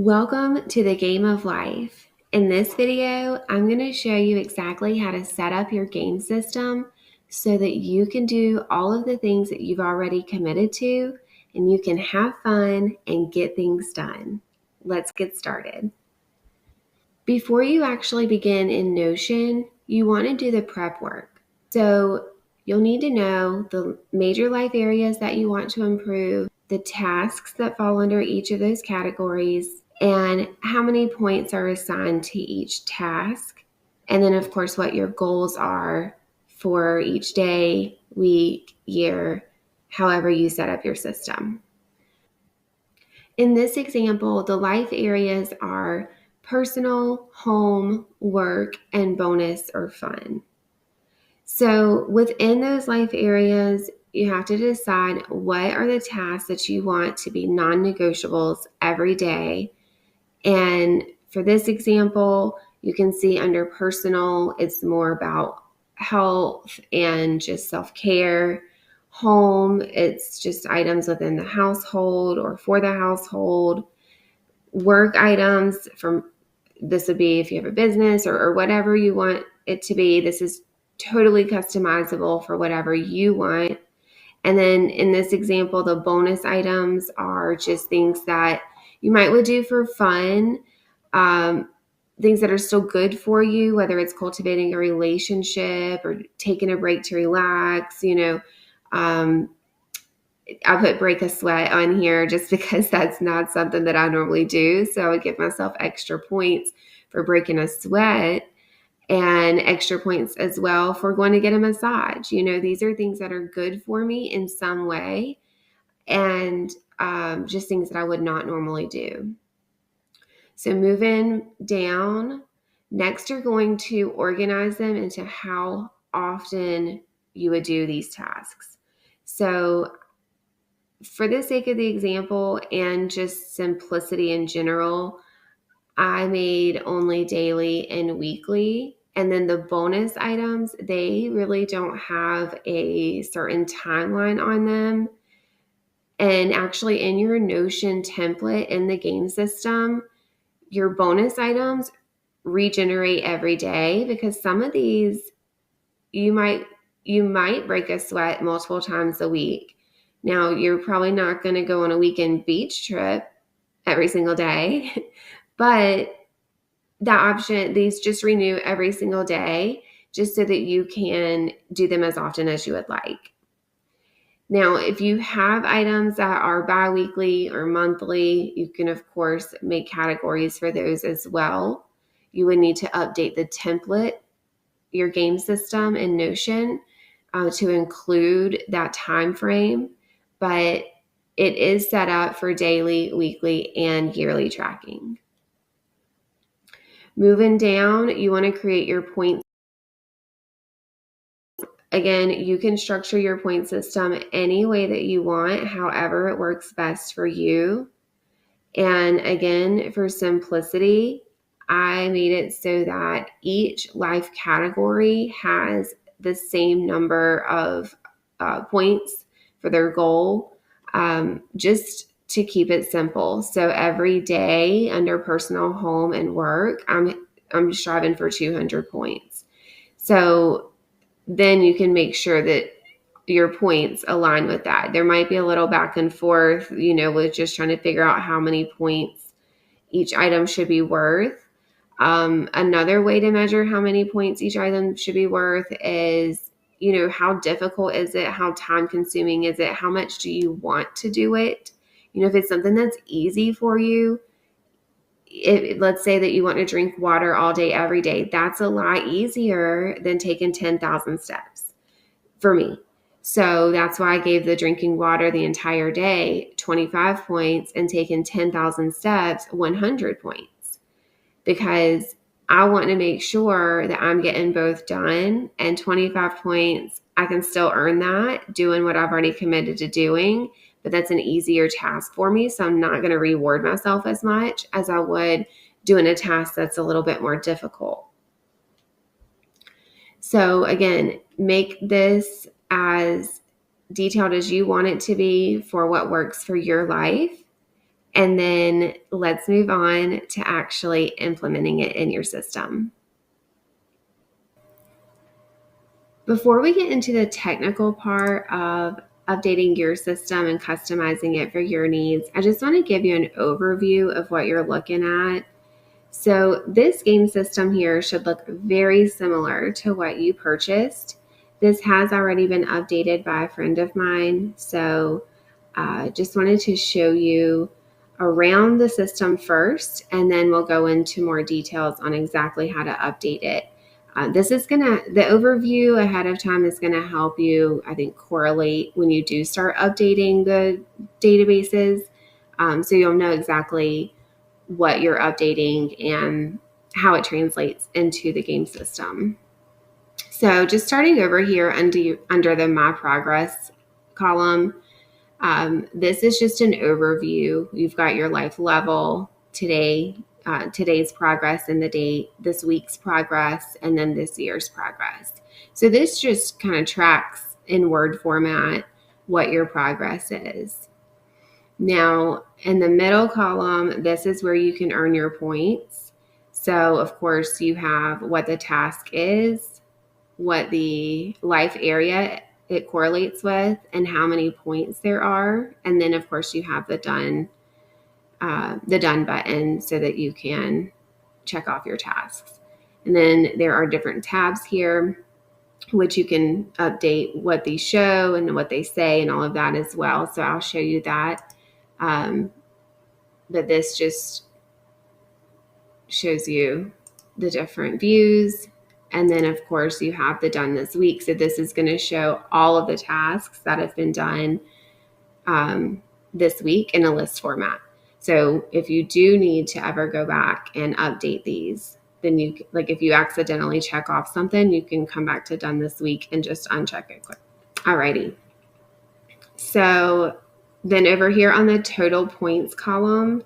Welcome to the game of life. In this video, I'm going to show you exactly how to set up your game system so that you can do all of the things that you've already committed to and you can have fun and get things done. Let's get started. Before you actually begin in Notion, you want to do the prep work. So you'll need to know the major life areas that you want to improve, the tasks that fall under each of those categories, and how many points are assigned to each task. And then, of course, what your goals are for each day, week, year, however you set up your system. In this example, the life areas are personal, home, work, and bonus or fun. So within those life areas, you have to decide what are the tasks that you want to be non-negotiables every day. And for this example, you can see under personal, it's more about health and just self-care. Home, it's just items within the household or for the household. Work items, this would be if you have a business or whatever you want it to be. This is totally customizable for whatever you want. And then in this example, the bonus items are just things that you might would do for fun, things that are still good for you, whether it's cultivating a relationship or taking a break to relax. I put break a sweat on here just because that's not something that I normally do. So I would give myself extra points for breaking a sweat and extra points as well for going to get a massage. These are things that are good for me in some way and just things that I would not normally do. So moving down, next you're going to organize them into how often you would do these tasks. So for the sake of the example and just simplicity in general, I made only daily and weekly. And then the bonus items, they really don't have a certain timeline on them. And actually in your Notion template in the game system, your bonus items regenerate every day because some of these you might break a sweat multiple times a week. Now, you're probably not going to go on a weekend beach trip every single day, but that option, these just renew every single day just so that you can do them as often as you would like. Now, if you have items that are bi-weekly or monthly, you can, of course, make categories for those as well. You would need to update the template, your game system in Notion to include that time frame, but it is set up for daily, weekly, and yearly tracking. Moving down, you want to create your points. Again, you can structure your point system any way that you want, however it works best for you. And again, for simplicity, I made it so that each life category has the same number of points for their goal, just to keep it simple. So every day under personal, home, and work, I'm striving for 200 points. So then you can make sure that your points align with that. There might be a little back and forth, with just trying to figure out how many points each item should be worth. Another way to measure how many points each item should be worth is, how difficult is it? How time consuming is it? How much do you want to do it? If it's something that's easy for you, let's say that you want to drink water all day, every day, that's a lot easier than taking 10,000 steps for me. So that's why I gave the drinking water the entire day 25 points and taking 10,000 steps 100 points, because I want to make sure that I'm getting both done, and 25 points, I can still earn that doing what I've already committed to doing, but that's an easier task for me. So I'm not going to reward myself as much as I would doing a task that's a little bit more difficult. So again, make this as detailed as you want it to be for what works for your life. And then let's move on to actually implementing it in your system. Before we get into the technical part of updating your system and customizing it for your needs, I just want to give you an overview of what you're looking at. So this game system here should look very similar to what you purchased. This has already been updated by a friend of mine. So just wanted to show you around the system first, and then we'll go into more details on exactly how to update it. The overview ahead of time is gonna help you, I think, correlate when you do start updating the databases. So you'll know exactly what you're updating and how it translates into the game system. So just starting over here under the My Progress column, this is just an overview. You've got your life level today, today's progress and the date, this week's progress, and then this year's progress. So this just kind of tracks in Word format what your progress is. Now, in the middle column, this is where you can earn your points. So, of course, you have what the task is, what the life area it correlates with, and how many points there are. And then, of course, you have the done button so that you can check off your tasks. And then there are different tabs here, which you can update what these show and what they say and all of that as well. So I'll show you that. But this just shows you the different views. And then, of course, you have the done this week. So this is going to show all of the tasks that have been done this week in a list format. So if you do need to ever go back and update these, then if you accidentally check off something, you can come back to done this week and just uncheck it quick. Alrighty. So then over here on the total points column,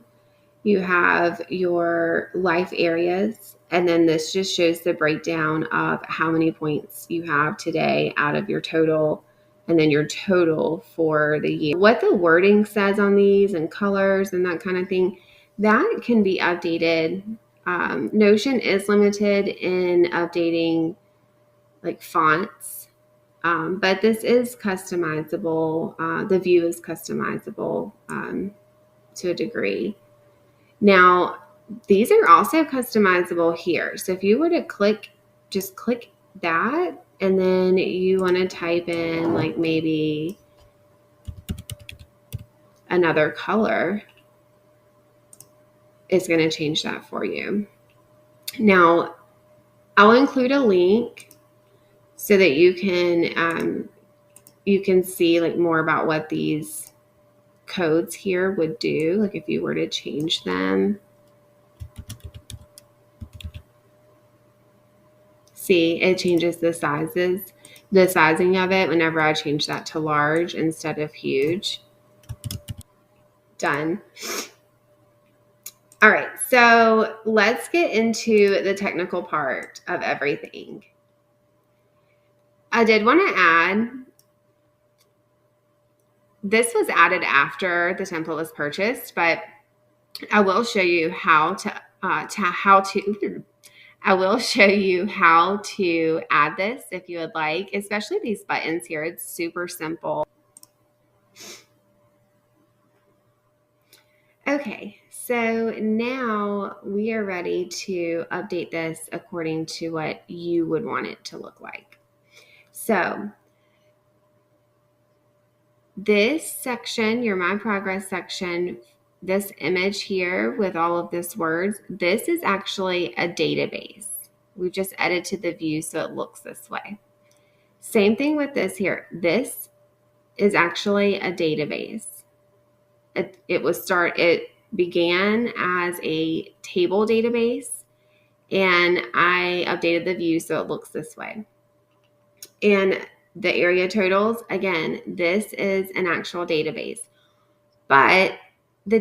you have your life areas, and then this just shows the breakdown of how many points you have today out of your total, and then your total for the year. What the wording says on these and colors and that kind of thing, that can be updated. Notion is limited in updating like fonts, but this is customizable. The view is customizable to a degree. Now, these are also customizable here. So if you were to just click that, and then you want to type in like maybe another color, it's going to change that for you. Now, I'll include a link so that you can see like more about what these codes here would do, like if you were to change them. See, it changes the sizing of it whenever I change that to large instead of huge. Done. All right, so let's get into the technical part of everything. I did want to add, this was added after the template was purchased, but I will show you how to add this if you would like, especially these buttons here. It's super simple. Okay, so now we are ready to update this according to what you would want it to look like. So this section, your My Progress section, this image here with all of this words, this is actually a database. We've just edited the view so it looks this way. Same thing with this here. This is actually a database. It began as a table database, and I updated the view so it looks this way. And the area totals, again, this is an actual database. But the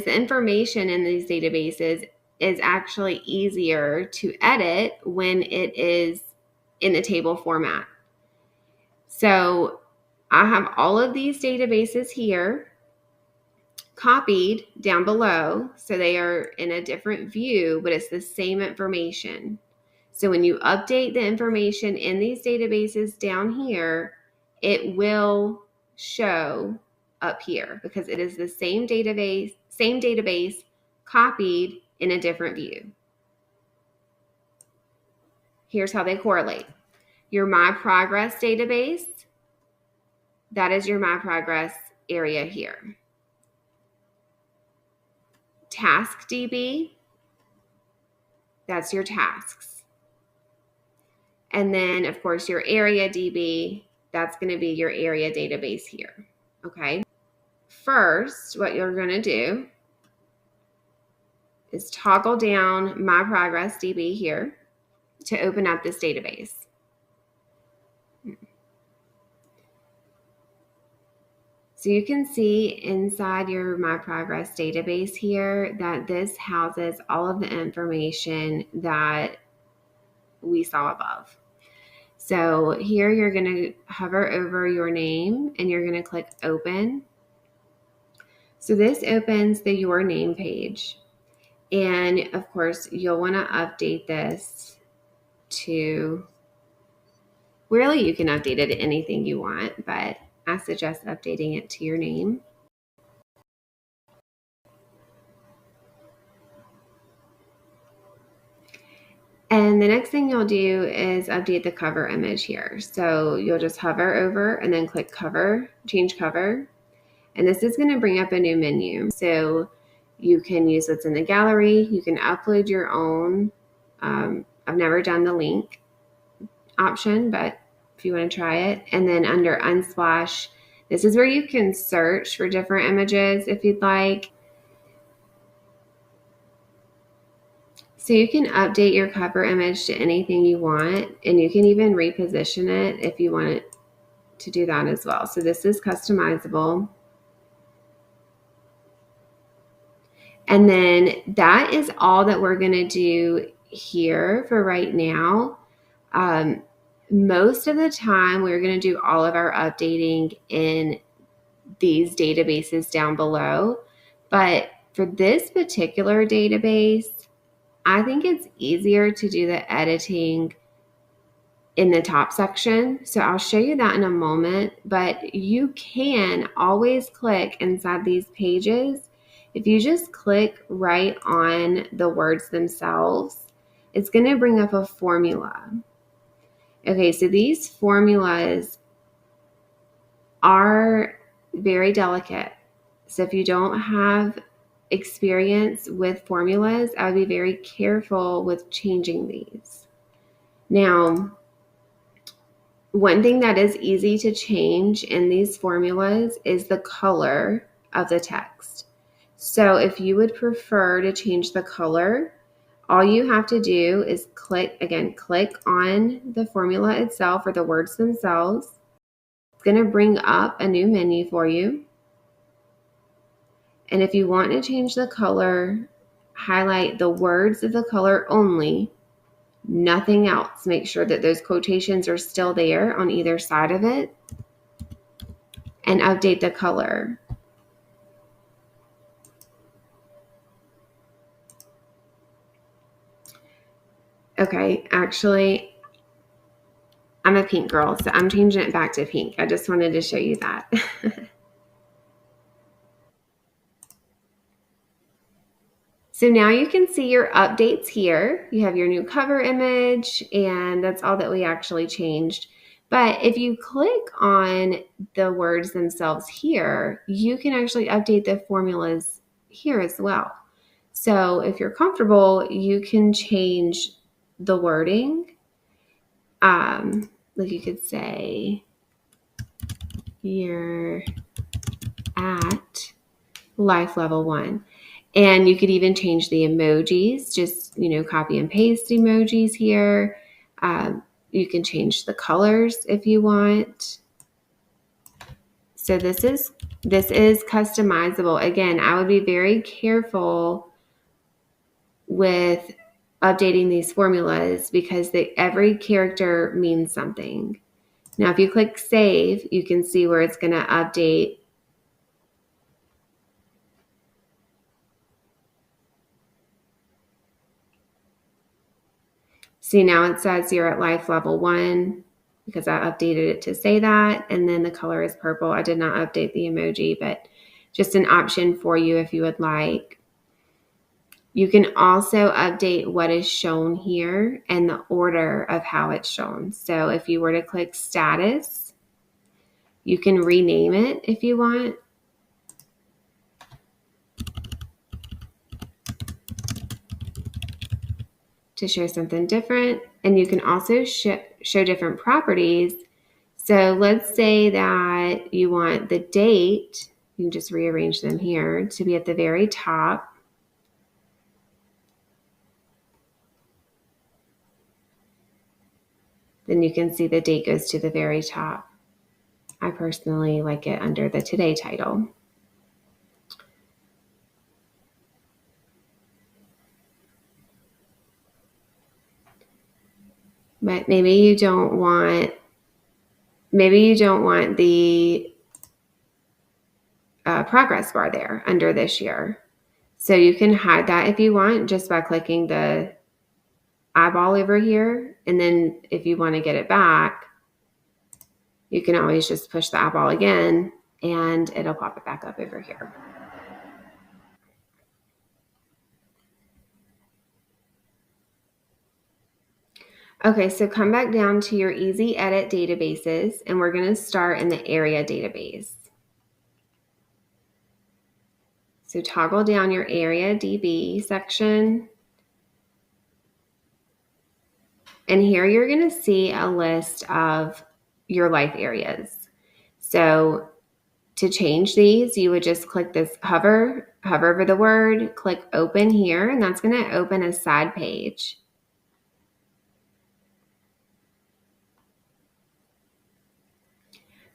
information in these databases is actually easier to edit when it is in the table format. So I have all of these databases here, copied down below. So they are in a different view, but it's the same information. So when you update the information in these databases down here, it will show up here because it is the same database copied in a different view. Here's how they correlate. Your My Progress database, that is your My Progress area here. Task DB, that's your tasks. And then, of course, your area DB, that's going to be your area database here. Okay. First, what you're going to do is toggle down My Progress DB here to open up this database. So you can see inside your My Progress database here that this houses all of the information that we saw above. So here you're going to hover over your name and you're going to click Open. So this opens the Your Name page. And of course, you'll want to update this to, really you can update it to anything you want, but I suggest updating it to your name. And the next thing you'll do is update the cover image here. So you'll just hover over and then click Cover, Change Cover. And this is going to bring up a new menu. So you can use what's in the gallery. You can upload your own. I've never done the link option, but if you want to try it. And then under Unsplash, this is where you can search for different images if you'd like. So you can update your cover image to anything you want, and you can even reposition it if you want it to do that as well. So this is customizable. And then that is all that we're going to do here for right now. Most of the time, we're going to do all of our updating in these databases down below. But for this particular database, I think it's easier to do the editing in the top section. So I'll show you that in a moment, but you can always click inside these pages. If you just click right on the words themselves, it's going to bring up a formula. Okay, so these formulas are very delicate. So if you don't have experience with formulas, I would be very careful with changing these. Now, one thing that is easy to change in these formulas is the color of the text. So if you would prefer to change the color, all you have to do is click on the formula itself or the words themselves. It's going to bring up a new menu for you. And if you want to change the color, highlight the words of the color only, nothing else. Make sure that those quotations are still there on either side of it, and update the color. Okay, actually, I'm a pink girl, so I'm changing it back to pink. I just wanted to show you that. So now you can see your updates here. You have your new cover image, and that's all that we actually changed. But if you click on the words themselves here, you can actually update the formulas here as well. So if you're comfortable, you can change the wording. Like you could say, you're at life level 1. And you could even change the emojis, just, copy and paste emojis here. You can change the colors if you want. So this is customizable. Again, I would be very careful with updating these formulas because every character means something. Now, if you click save, you can see where it's going to update See, now it says you're at life level 1 because I updated it to say that. And then the color is purple. I did not update the emoji, but just an option for you if you would like. You can also update what is shown here and the order of how it's shown. So if you were to click status, you can rename it if you want. To show something different. And you can also show different properties. So let's say that you want the date, you can just rearrange them here to be at the very top. Then you can see the date goes to the very top. I personally like it under the today title. But maybe you don't want the progress bar there under this year. So you can hide that if you want just by clicking the eyeball over here. And then if you want to get it back, you can always just push the eyeball again and it'll pop it back up over here. Okay, so come back down to your easy edit databases and we're going to start in the area database. So toggle down your area DB section. And here you're going to see a list of your life areas. So to change these, you would just click this hover over the word, click open here, and that's going to open a side page.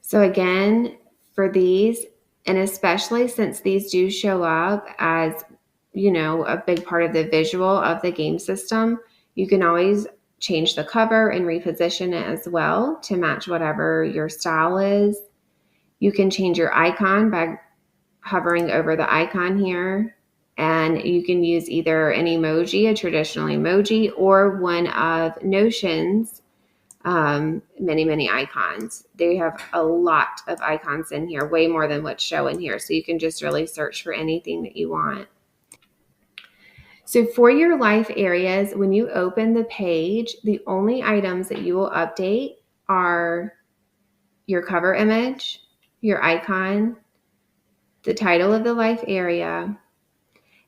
So again, for these, and especially since these do show up as, you know, a big part of the visual of the game system, you can always change the cover and reposition it as well to match whatever your style is. You can change your icon by hovering over the icon here, and you can use either an emoji, a traditional emoji, or one of Notion's many icons. They have a lot of icons in here, way more than what's shown here. So you can just really search for anything that you want. So for your life areas, when you open the page, the only items that you will update are your cover image, your icon, the title of the life area,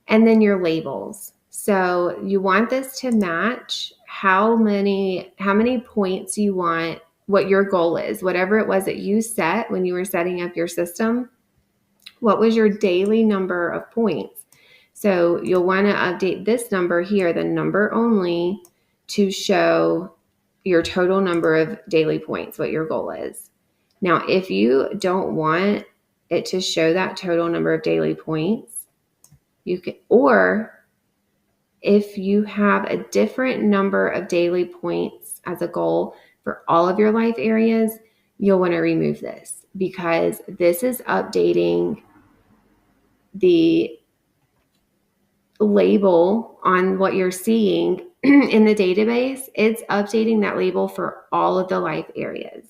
and then your labels. So you want this to match how many points you want, what your goal is, whatever it was that you set when you were setting up your system. What was your daily number of points? So you'll want to update this number here, the number only, to show your total number of daily points, what your goal is. Now, if you don't want it to show that total number of daily points, you can, or if you have a different number of daily points as a goal for all of your life areas, you'll want to remove this because this is updating the label on what you're seeing in the database. It's updating that label for all of the life areas.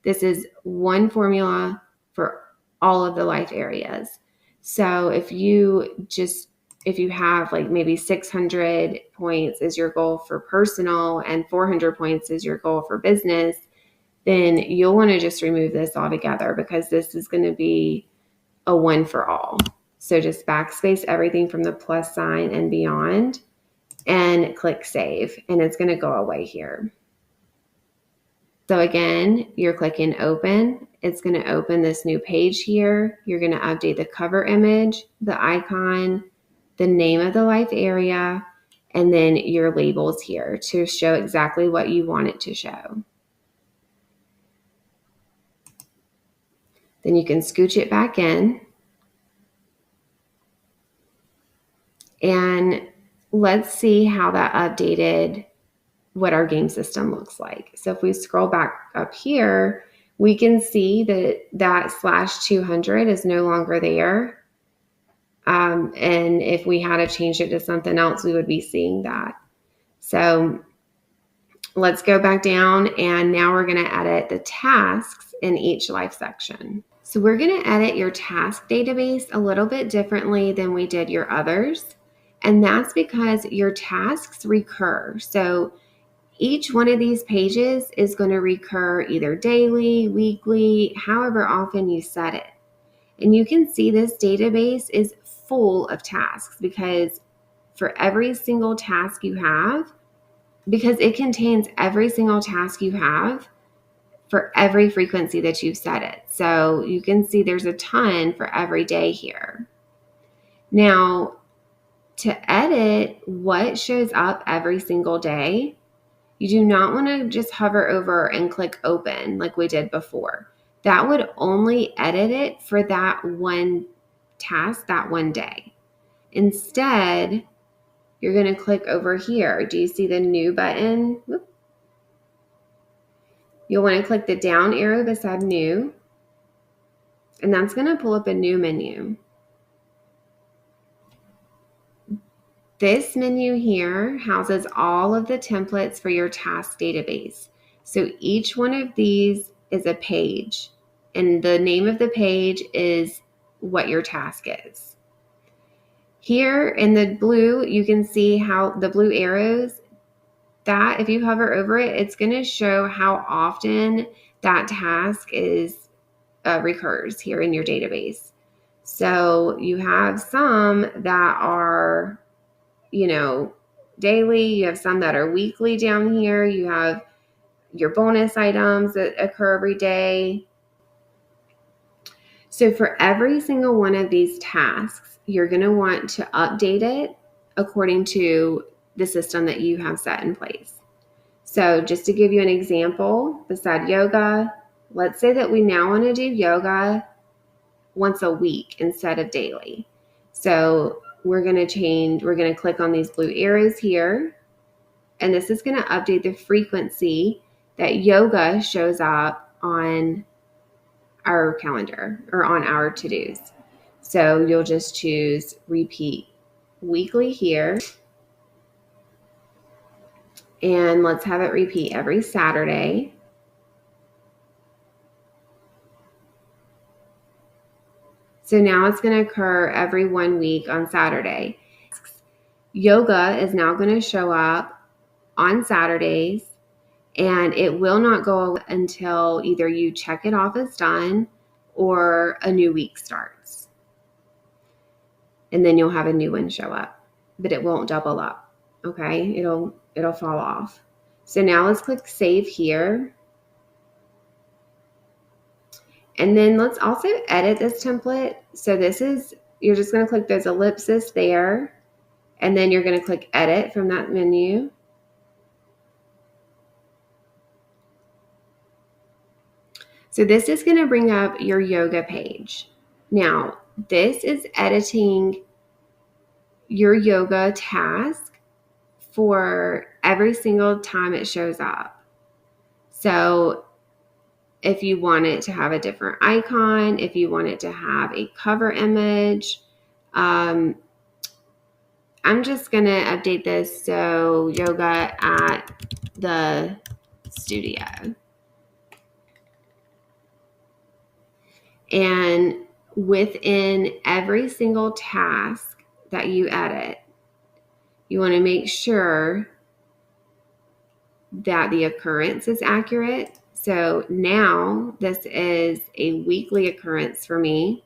This is one formula for all of the life areas. So if you have like maybe 600 points is your goal for personal and 400 points is your goal for business, then you'll want to just remove this altogether because this is going to be a one for all. So just backspace everything from the plus sign and beyond and click save, and it's going to go away here. So again, you're clicking open. It's going to open this new page here. You're going to update the cover image, the icon, the name of the life area, and then your labels here to show exactly what you want it to show. Then you can scooch it back in. And let's see how that updated what our game system looks like. So if we scroll back up here, we can see that that /200 is no longer there. And if we had to change it to something else, we would be seeing that. So Let's go back down, and now we're going to edit the tasks in each life section. So we're going to edit your task database a little bit differently than we did your others. And that's because your tasks recur. So each one of these pages is going to recur either daily, weekly, however often you set it. And you can see this database is full of tasks because for every single task you have, because it contains every single task you have for every frequency that you've set it. So you can see there's a ton for every day here. Now, to edit what shows up every single day, you do not want to just hover over and click open like we did before. That would only edit it for that one task, that one day. Instead, you're going to click over here. Do you see the new button? Whoop. You'll want to click the down arrow beside new, and that's going to pull up a new menu. This menu here houses all of the templates for your task database. So each one of these is a page, and the name of the page is what your task is. Here in the blue, you can see how the blue arrows, that if you hover over it, it's going to show how often that task is recurs here in your database. So you have some that are, daily. You have some that are weekly down here. You have your bonus items that occur every day. So for every single one of these tasks, you're going to want to update it according to the system that you have set in place. So just to give you an example, beside yoga, let's say that we now want to do yoga once a week instead of daily. So we're going to click on these blue arrows here, and this is going to update the frequency that yoga shows up on our calendar or on our to-dos. So you'll just choose repeat weekly here, and let's have it repeat every Saturday. So now it's going to occur every 1 week on Saturday. Yoga is now going to show up on Saturdays, and it will not go away until either you check it off as done or a new week starts. And then you'll have a new one show up, but it won't double up. Okay, it'll fall off. So now let's click save here. And then let's also edit this template. So you're just going to click those ellipses there, and then you're going to click edit from that menu. So this is going to bring up your yoga page. Now, this is editing your yoga task for every single time it shows up. So if you want it to have a different icon, if you want it to have a cover image, I'm just going to update this so yoga at the studio. And within every single task that you edit, you want to make sure that the occurrence is accurate. So now this is a weekly occurrence for me.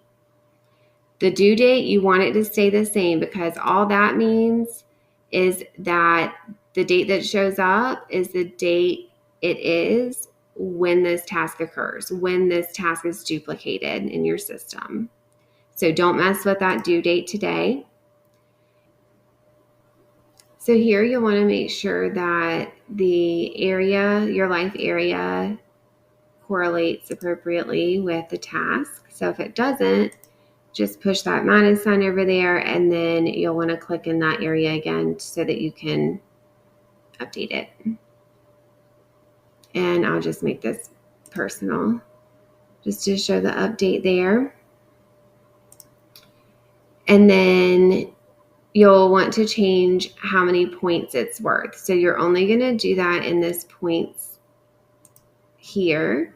The due date, you want it to stay the same, because all that means is that the date that shows up is the date it is when this task occurs, when this task is duplicated in your system. So don't mess with that due date today. So here you'll want to make sure that the area, your life area, correlates appropriately with the task. So if it doesn't, just push that minus sign over there, and then you'll want to click in that area again so that you can update it. And I'll just make this personal just to show the update there. And then you'll want to change how many points it's worth. So you're only going to do that in this points here.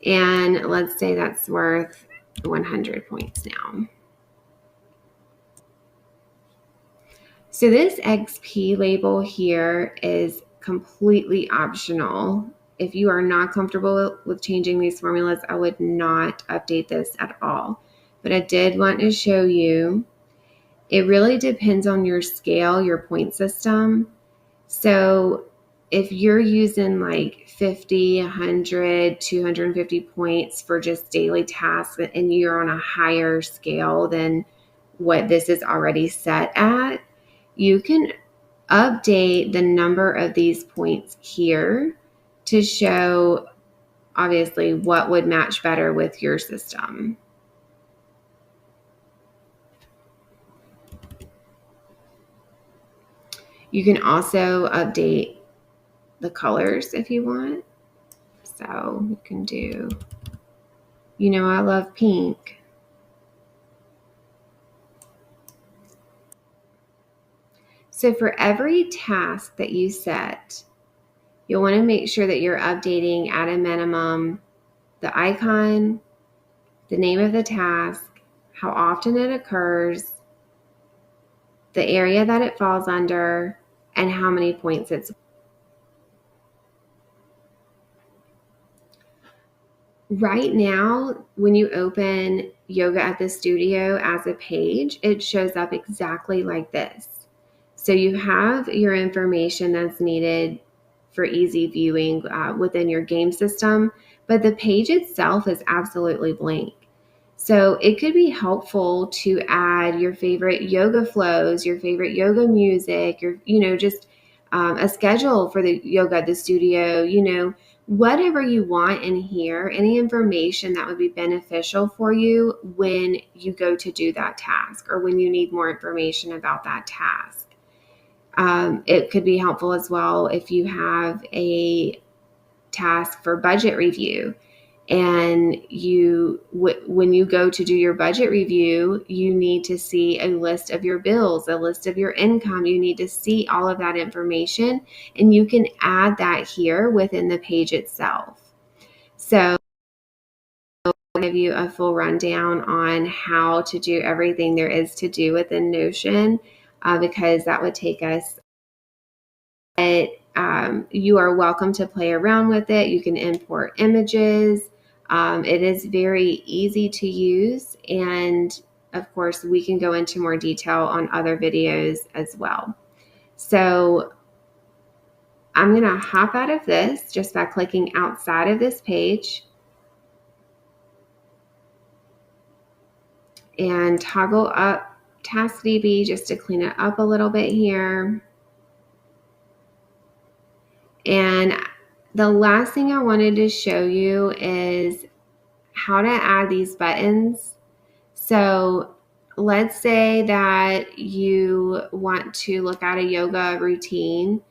And let's say that's worth 100 points now. So this XP label here is completely optional. If you are not comfortable with changing these formulas, I would not update this at all. But I did want to show you, it really depends on your scale, your point system. So if you're using like 50, 100, 250 points for just daily tasks and you're on a higher scale than what this is already set at, you can update the number of these points here to show obviously what would match better with your system. You can also update the colors if you want. So you can do, you know, I love pink. So for every task that you set, you'll want to make sure that you're updating at a minimum the icon, the name of the task, how often it occurs, the area that it falls under, and how many points it's. Right now, when you open Yoga at the Studio as a page, it shows up exactly like this. So you have your information that's needed for easy viewing within your game system, but the page itself is absolutely blank. So it could be helpful to add your favorite yoga flows, your favorite yoga music, your, just a schedule for the Yoga at the Studio, whatever you want in here, any information that would be beneficial for you when you go to do that task or when you need more information about that task. It could be helpful as well if you have a task for budget review and when you go to do your budget review, you need to see a list of your bills, a list of your income. You need to see all of that information, and you can add that here within the page itself. So I'll give you a full rundown on how to do everything there is to do within Notion, because that would take us. You are welcome to play around with it. You can import images. It is very easy to use, and of course we can go into more detail on other videos as well. So I'm going to hop out of this just by clicking outside of this page and toggle up TaskDB just to clean it up a little bit here. And the last thing I wanted to show you is how to add these buttons. So let's say that you want to look at a yoga routine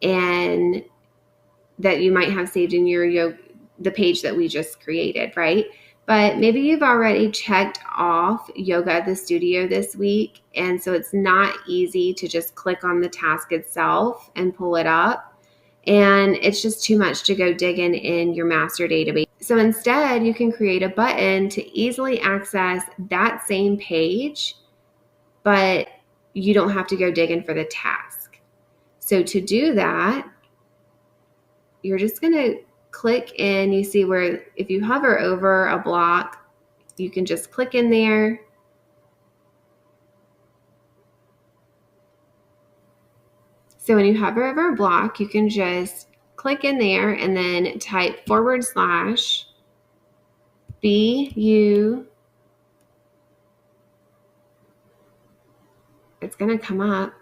and that you might have saved in your the page that we just created, right? But maybe you've already checked off Yoga at the Studio this week, and so it's not easy to just click on the task itself and pull it up. And it's just too much to go digging in your master database. So instead, you can create a button to easily access that same page, but you don't have to go digging for the task. So to do that, you're just going to click in. You see where if you hover over a block, you can just click in there. So when you hover over a block, you can just click in there and then type / BU. It's going to come up.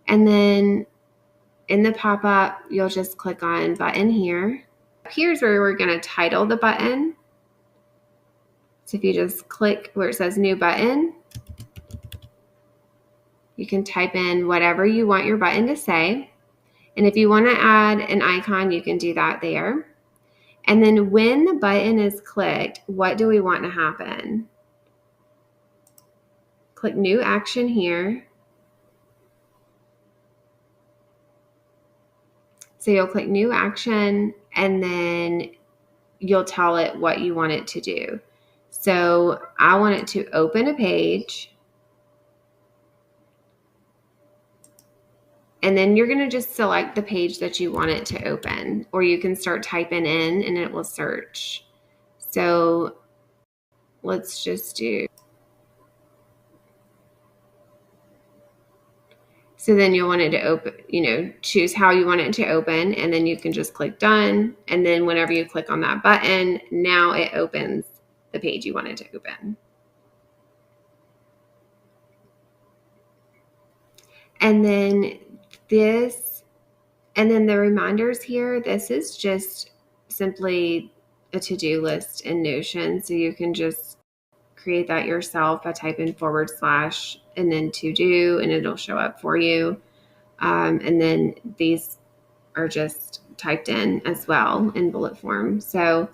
And then in the pop-up, you'll just click on button here. Here's where we're going to title the button. So if you just click where it says new button, you can type in whatever you want your button to say. And if you want to add an icon, you can do that there. And then when the button is clicked, what do we want to happen? Click new action here. So you'll click new action and then you'll tell it what you want it to do. So I want it to open a page. And then you're going to just select the page that you want it to open, or you can start typing in and it will search. So let's just do. So then you'll want it to open, choose how you want it to open, and then you can just click done. And then whenever you click on that button, now it opens the page you want it to open. And then the reminders here, this is just simply a to-do list in Notion. So you can just create that yourself by typing / and then to do, and it'll show up for you. And then these are just typed in as well in bullet form. So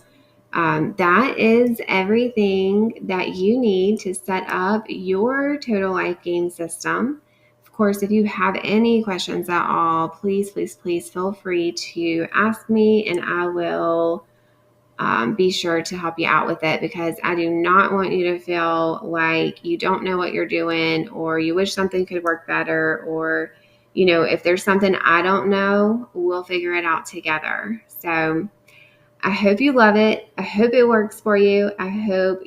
that is everything that you need to set up your Total Life game system. Of course, if you have any questions at all, please feel free to ask me, and I will be sure to help you out with it, because I do not want you to feel like you don't know what you're doing, or you wish something could work better, or if there's something I don't know, we'll figure it out together. So I hope you love it. I hope it works for you. I hope